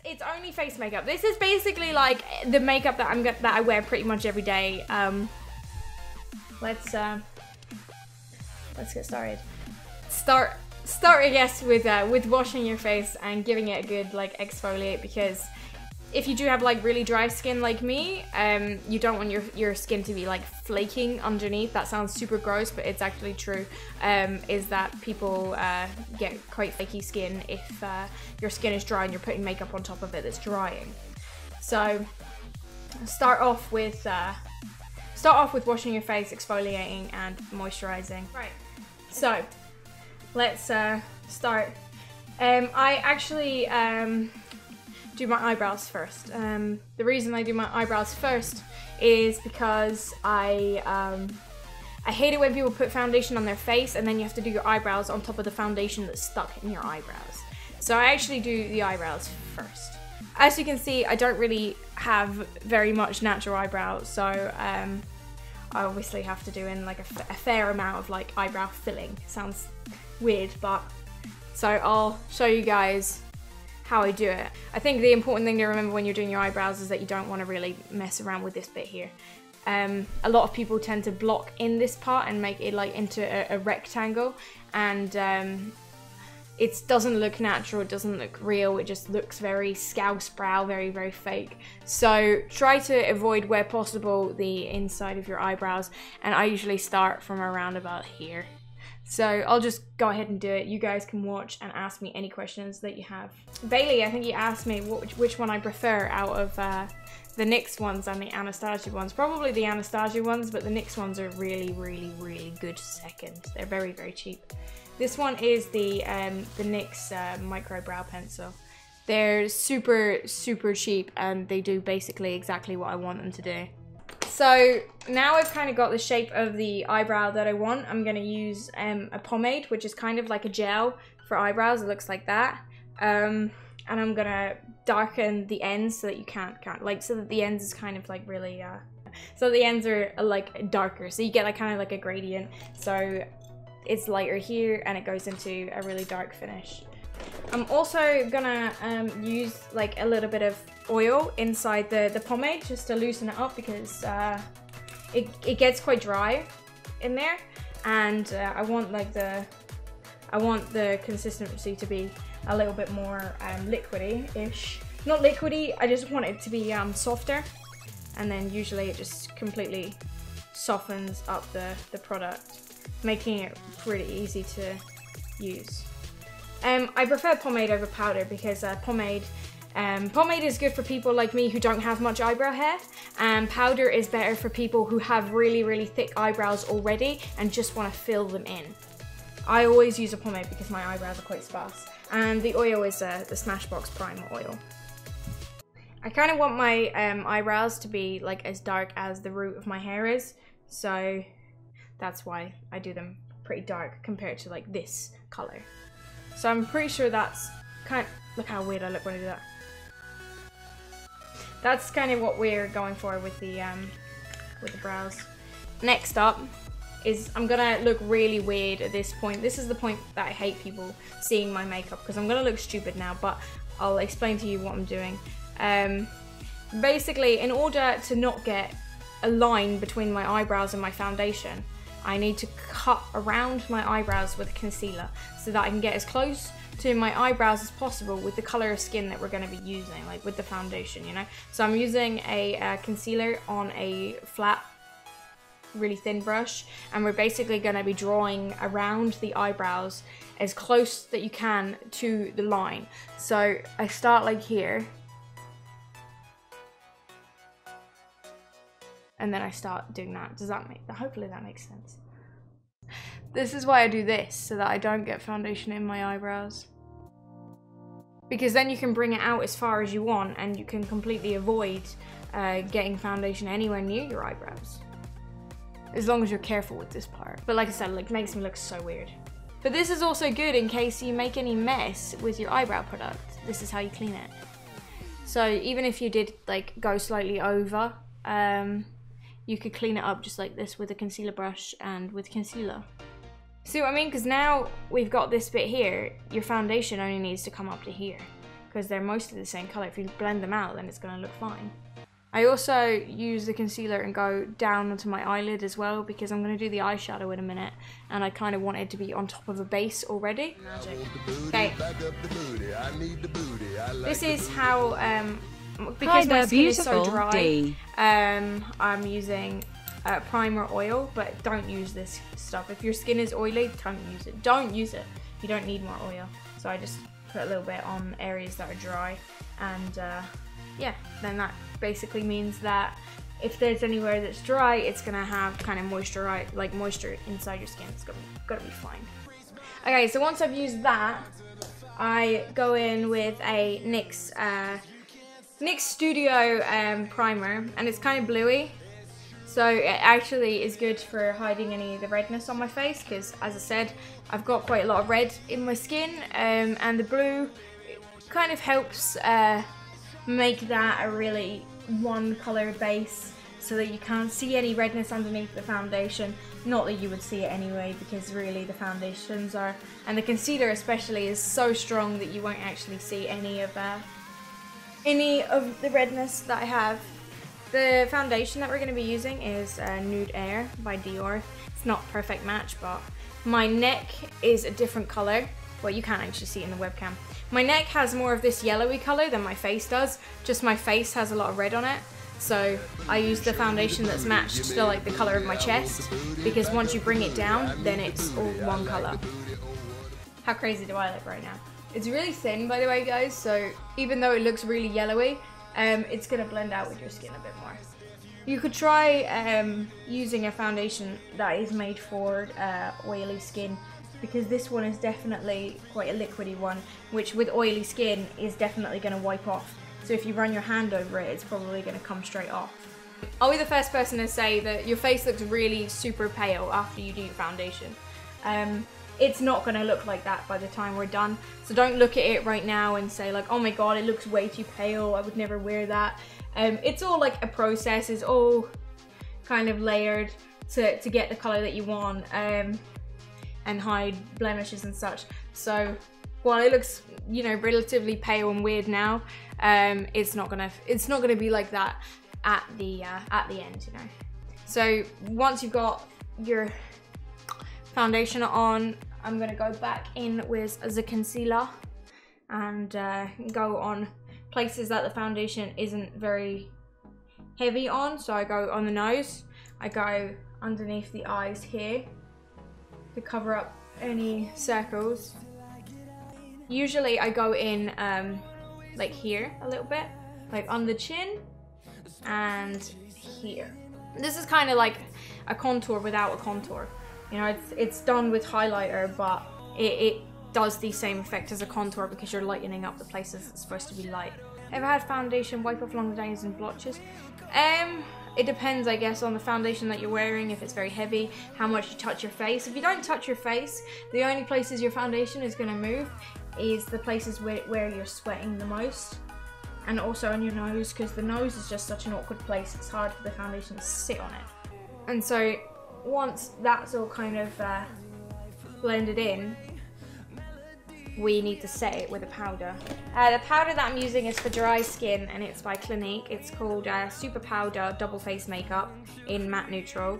It's only face makeup. This is basically like the makeup that I wear pretty much every day. Let's get started. Start I guess with washing your face and giving it a good like exfoliate, because if you do have like really dry skin like me, you don't want your skin to be like flaking underneath. That sounds super gross, but it's actually true. Is that people get quite flaky skin if your skin is dry and you're putting makeup on top of it that's drying. So start off with washing your face, exfoliating and moisturizing. Right. So let's start. I actually do my eyebrows first. The reason I do my eyebrows first is because I hate it when people put foundation on their face and then you have to do your eyebrows on top of the foundation that's stuck in your eyebrows. So I actually do the eyebrows first. As you can see, I don't really have very much natural eyebrows, so I obviously have to do in like a fair amount of like eyebrow filling. Sounds weird, but so I'll show you guys how I do it. I think the important thing to remember when you're doing your eyebrows is that you don't want to really mess around with this bit here. A lot of people tend to block in this part and make it like into a rectangle, and it doesn't look natural, it doesn't look real, it just looks very scouse brow, very, very fake. So try to avoid where possible the inside of your eyebrows, and I usually start from around about here. So I'll just go ahead and do it. You guys can watch and ask me any questions that you have. Bailey, I think you asked me which one I prefer out of the NYX ones and the Anastasia ones. Probably the Anastasia ones, but the NYX ones are really, really, really good second. They're very, very cheap. This one is the NYX Micro Brow Pencil. They're super, super cheap and they do basically exactly what I want them to do. So now I've kind of got the shape of the eyebrow that I want. I'm going to use a pomade, which is kind of like a gel for eyebrows. It looks like that. And I'm going to darken the ends so that you can't like, so that the ends is kind of like really, so the ends are like darker. So you get like kind of like a gradient. So it's lighter here and it goes into a really dark finish. I'm also gonna use like a little bit of oil inside the pomade just to loosen it up, because it gets quite dry in there, and I want the consistency to be a little bit more liquidy-ish. Not liquidy, I just want it to be softer, and then usually it just completely softens up the product, making it pretty easy to use. I prefer pomade over powder because pomade is good for people like me who don't have much eyebrow hair, and powder is better for people who have really, really thick eyebrows already and just want to fill them in. I always use a pomade because my eyebrows are quite sparse, and the oil is the Smashbox Primer oil. I kind of want my eyebrows to be like as dark as the root of my hair is, so that's why I do them pretty dark compared to like this color. So I'm pretty sure that's kind of, look how weird I look when I do that. That's kind of what we're going for with the brows. Next up is I'm gonna look really weird at this point. This is the point that I hate people seeing my makeup, because I'm gonna look stupid now, but I'll explain to you what I'm doing. Basically, in order to not get a line between my eyebrows and my foundation, I need to cut around my eyebrows with a concealer so that I can get as close to my eyebrows as possible with the color of skin that we're going to be using, like with the foundation, you know? So I'm using a concealer on a flat, really thin brush, and we're basically going to be drawing around the eyebrows as close that you can to the line. So I start like here, and then I start doing that. Does that make, hopefully that makes sense. This is why I do this, so that I don't get foundation in my eyebrows. Because then you can bring it out as far as you want, and you can completely avoid getting foundation anywhere near your eyebrows. As long as you're careful with this part. But like I said, it makes me look so weird. But this is also good in case you make any mess with your eyebrow product. This is how you clean it. So even if you did like go slightly over, you could clean it up just like this with a concealer brush and with concealer. See what I mean? Because now we've got this bit here, your foundation only needs to come up to here. because they're mostly the same color. If you blend them out, then it's going to look fine. I also use the concealer and go down onto my eyelid as well, because I'm going to do the eyeshadow in a minute, and I kind of want it to be on top of a base already. Magic. Okay. This is how, because my skin is so dry, I'm using primer oil, but don't use this stuff. If your skin is oily, don't use it. Don't use it. You don't need more oil. So I just put a little bit on areas that are dry, and yeah, then that basically means that if there's anywhere that's dry, it's gonna have kind of moisture, like moisture inside your skin. It's gotta be fine. Okay, so once I've used that, I go in with a NYX Studio primer, and it's kind of bluey. So it actually is good for hiding any of the redness on my face, because as I said, I've got quite a lot of red in my skin, and the blue kind of helps make that a really one color base, so that you can't see any redness underneath the foundation. Not that you would see it anyway, because really the foundations are, and the concealer especially, is so strong that you won't actually see any of the redness that I have. The foundation that we're going to be using is Nude Air by Dior. It's not a perfect match, but my neck is a different color. Well, you can't actually see it in the webcam. My neck has more of this yellowy color than my face does. Just my face has a lot of red on it. So I use the foundation that's matched to like the color of my chest, because once you bring it down, then it's all one color. How crazy do I look right now? It's really thin, by the way, guys, so even though it looks really yellowy, it's gonna blend out with your skin a bit more. You could try using a foundation that is made for oily skin, because this one is definitely quite a liquidy one, which with oily skin is definitely going to wipe off. So if you run your hand over it, it's probably going to come straight off. I'll be the first person to say that your face looks really super pale after you do your foundation. It's not going to look like that by the time we're done. So don't look at it right now and say like, oh my god, it looks way too pale, I would never wear that. It's all like a process, it's all kind of layered to get the color that you want. And hide blemishes and such. So while it looks, you know, relatively pale and weird now, it's not gonna be like that at the end, you know. So once you've got your foundation on, I'm gonna go back in with the concealer and go on places that the foundation isn't very heavy on. So I go on the nose, I go underneath the eyes here to cover up any circles. Usually I go in like here a little bit, like on the chin and here. This is kind of like a contour without a contour. You know, it's done with highlighter, but it does the same effect as a contour because you're lightening up the places it's supposed to be light. Ever had foundation wipe off long days and blotches? It depends, I guess, on the foundation that you're wearing, if it's very heavy, how much you touch your face. If you don't touch your face, the only places your foundation is going to move is the places where you're sweating the most. And also on your nose, because the nose is just such an awkward place. It's hard for the foundation to sit on it. And so once that's all kind of blended in, we need to set it with a powder. The powder that I'm using is for dry skin, and it's by Clinique. It's called Super Powder Double Face Makeup in Matte Neutral.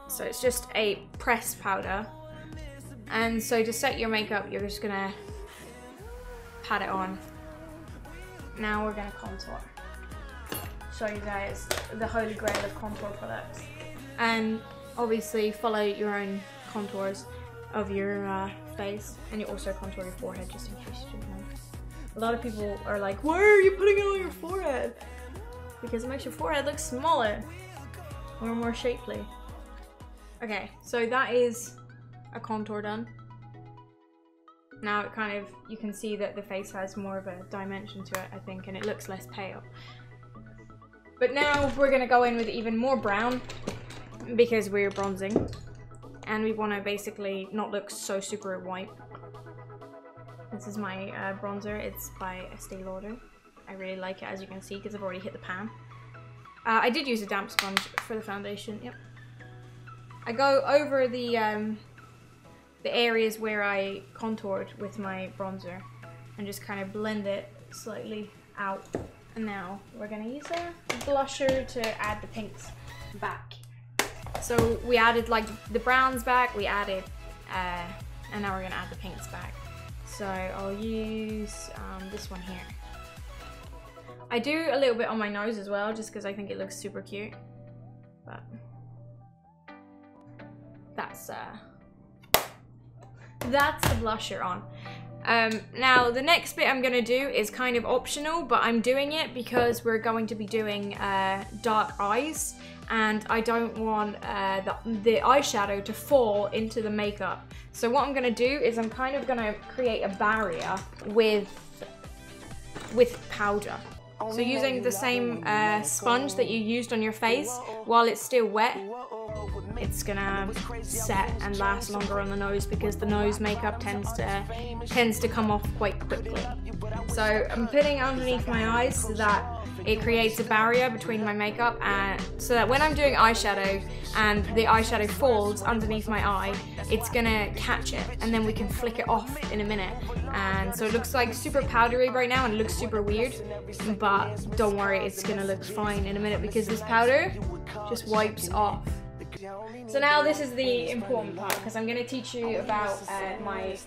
So it's just a pressed powder. And so to set your makeup, you're just gonna pat it on. Now we're gonna contour. Show you guys the holy grail of contour products. And obviously follow your own contours of your face, and you also contour your forehead just in case you didn't know. A lot of people are like, why are you putting it on your forehead? Because it makes your forehead look smaller or more shapely. Okay, so that is a contour done. Now it kind of, you can see that the face has more of a dimension to it, I think, and it looks less pale. But now we're gonna go in with even more brown because we're bronzing. And we want to basically not look so super white. This is my bronzer. It's by Estee Lauder. I really like it, as you can see, because I've already hit the pan. I did use a damp sponge for the foundation. Yep. I go over the areas where I contoured with my bronzer and just kind of blend it slightly out. And now we're gonna use a blusher to add the pinks back. So we added like the browns back, we added, and now we're gonna add the pinks back. So I'll use this one here. I do a little bit on my nose as well, just because I think it looks super cute. But that's the blusher on. Now the next bit I'm gonna do is kind of optional, but I'm doing it because we're going to be doing dark eyes, and I don't want the eyeshadow to fall into the makeup. So what I'm gonna do is I'm kind of gonna create a barrier with powder. So using the same sponge that you used on your face while it's still wet, it's gonna set and last longer on the nose because the nose makeup tends to come off quite quickly. So I'm putting underneath my eyes so that it creates a barrier between my makeup, and so that when I'm doing eyeshadow and the eyeshadow falls underneath my eye, it's gonna catch it and then we can flick it off in a minute. And so it looks like super powdery right now and it looks super weird, but don't worry, it's gonna look fine in a minute because this powder just wipes off. So now this is the important part, because I'm going to teach you about my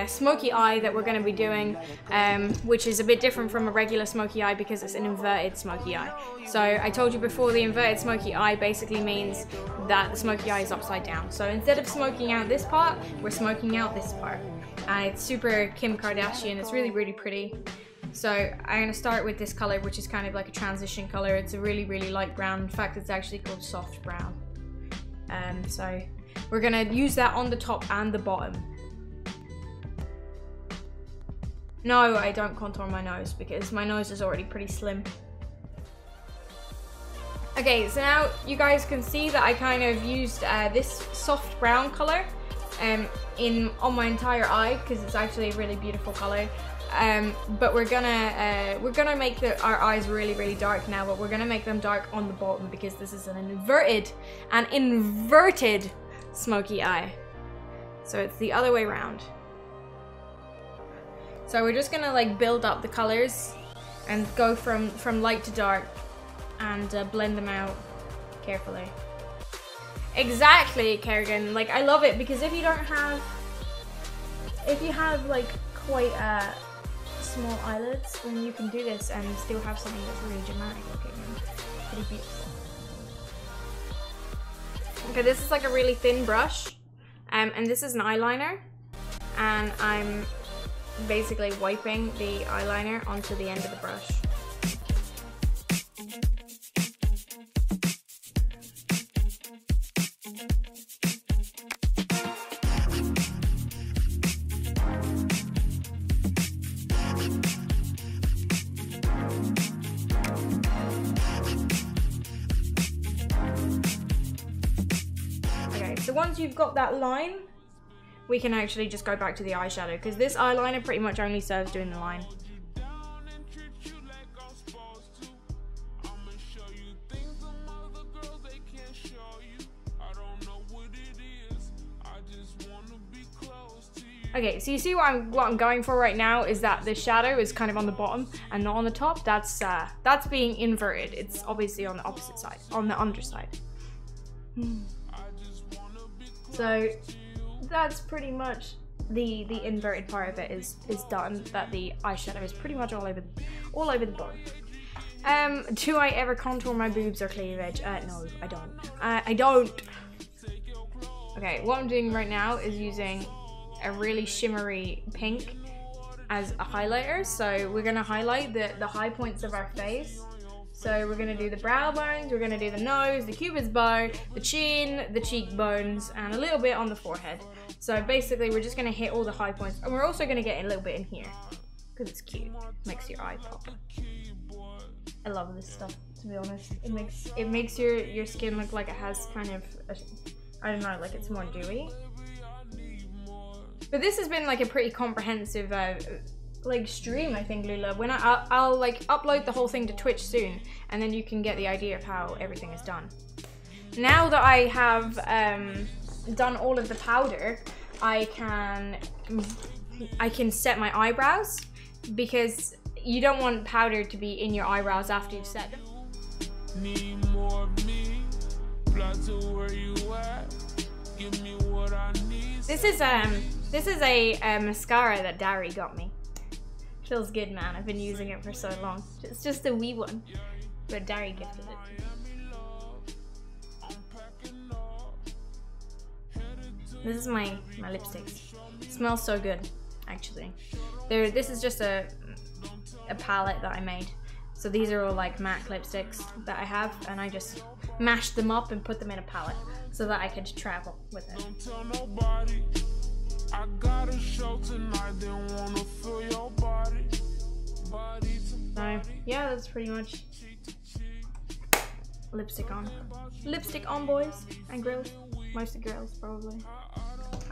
smoky eye that we're going to be doing, which is a bit different from a regular smoky eye because it's an inverted smoky eye. So I told you before, the inverted smoky eye basically means that the smoky eye is upside down. So instead of smoking out this part, we're smoking out this part. It's super Kim Kardashian, it's really, really pretty. So I'm going to start with this color, which is kind of like a transition color. It's a really, really light brown. In fact, it's actually called soft brown. So we're going to use that on the top and the bottom. No, I don't contour my nose because my nose is already pretty slim. Okay, so now you guys can see that I kind of used this soft brown color on my entire eye because it's actually a really beautiful color. But we're gonna make our eyes really, really dark now, but we're gonna make them dark on the bottom because this is an inverted smoky eye. So it's the other way around. So we're just gonna like build up the colors and go from light to dark and blend them out carefully. Exactly, Kerrigan. Like, I love it because if you have like quite small eyelids, then you can do this and still have something that's really dramatic looking and pretty beautiful. Okay, this is like a really thin brush, and this is an eyeliner, and I'm basically wiping the eyeliner onto the end of the brush. So once you've got that line, we can actually just go back to the eyeshadow because this eyeliner pretty much only serves doing the line. Okay, so you see what I'm going for right now is that the shadow is kind of on the bottom and not on the top. That's being inverted. It's obviously on the opposite side, on the underside. So that's pretty much the inverted part of it is done. That the eyeshadow is pretty much all over the bottom. Do I ever contour my boobs or cleavage? No, I don't. I don't. Okay, what I'm doing right now is using a really shimmery pink as a highlighter. So we're gonna highlight the high points of our face. So we're gonna do the brow bones, we're gonna do the nose, the cupid's bow, the chin, the cheekbones, and a little bit on the forehead. So basically we're just gonna hit all the high points, and we're also gonna get a little bit in here, because it's cute, makes your eye pop. I love this stuff, to be honest. It makes your skin look like it has kind of, I don't know, like it's more dewy. But this has been like a pretty comprehensive like stream, I think, Lula. When I'll like upload the whole thing to Twitch soon, and then you can get the idea of how everything is done. Now that I have done all of the powder, I can set my eyebrows, because you don't want powder to be in your eyebrows after you've set them. Need more of me. Plateau where you at. Give me what I need. This is a mascara that djarii got me. Feels good, man. I've been using it for so long. It's just a wee one, but djarii gifted it to me. This is my lipsticks. It smells so good, actually. This is just a palette that I made. So these are all like MAC lipsticks that I have, and I just mashed them up and put them in a palette so that I could travel with it. Don't tell nobody. I got a show tonight, they wanna feel your body. Body to So yeah, that's pretty much lipstick on. Lipstick on, boys and girls. Mostly girls, probably.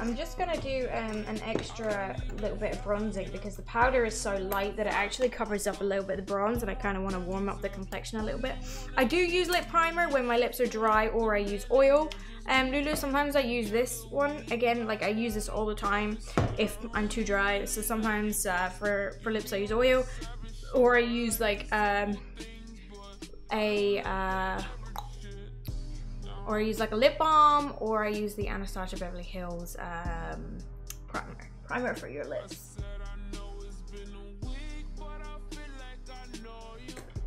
I'm just gonna do an extra little bit of bronzing because the powder is so light that it actually covers up a little bit of the bronze, and I kind of want to warm up the complexion a little bit. I do use lip primer when my lips are dry, or I use oil. Lulu, sometimes I use this one. Again, like I use this all the time if I'm too dry. So sometimes for lips I use oil, or I use like or I use like a lip balm, or I use the Anastasia Beverly Hills primer for your lips.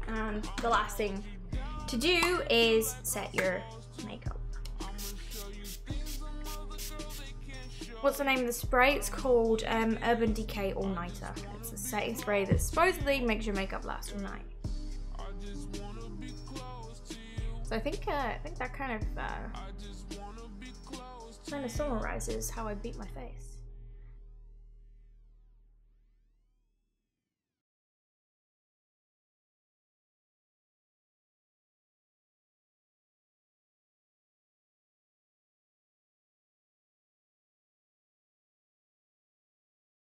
And the last thing to do is set your makeup. What's the name of the spray? It's called Urban Decay All Nighter. It's a setting spray that supposedly makes your makeup last all night. So I think that kind of summarizes how I beat my face.